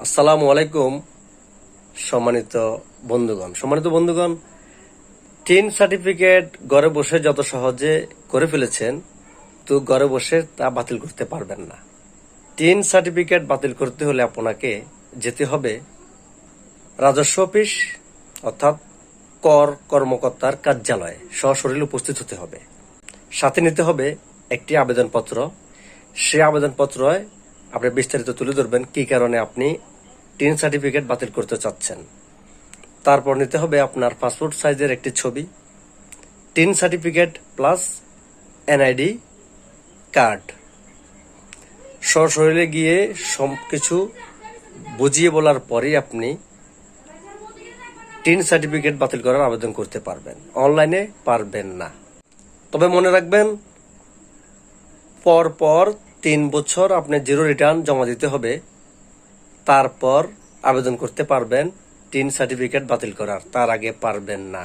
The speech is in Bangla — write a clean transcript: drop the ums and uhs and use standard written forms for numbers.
আসসালামু আলাইকুম। সম্মানিত বন্ধুগণ, টিন সার্টিফিকেট ঘরে বসে যত সহজে করে ফেলেছেন, তো ঘরে বসে তা বাতিল করতে পারবেন না। টিন সার্টিফিকেট বাতিল করতে হলে আপনাকে যেতে হবে রাজস্ব অফিস, অর্থাৎ কর কর্মকর্তার কার্যালয়ে সশরীরে উপস্থিত হতে হবে। সাথে নিতে হবে একটি আবেদনপত্র। সেই আবেদনপত্রে আপনি বিস্তারিত তুলে ধরবেন কি কারণে আপনি টিন সার্টিফিকেট বাতিল করতে চাচ্ছেন। তারপর নিতে হবে আপনার পাসপোর্ট সাইজের একটি ছবি, tin certificate plus NID card. সশরীরে গিয়ে সবকিছু বুঝিয়ে বলার পরেই আপনি টিন সার্টিফিকেট বাতিল করার আবেদন করতে পারবেন। অনলাইনে পারবেন না। তবে মনে রাখবেন, পর 3 বছর আপনি জিরো রিটার্ন জমা দিতে হবে। তারপর আবেদন করতে পারবেন টিন সার্টিফিকেট বাতিল করার, তার আগে পারবেন না।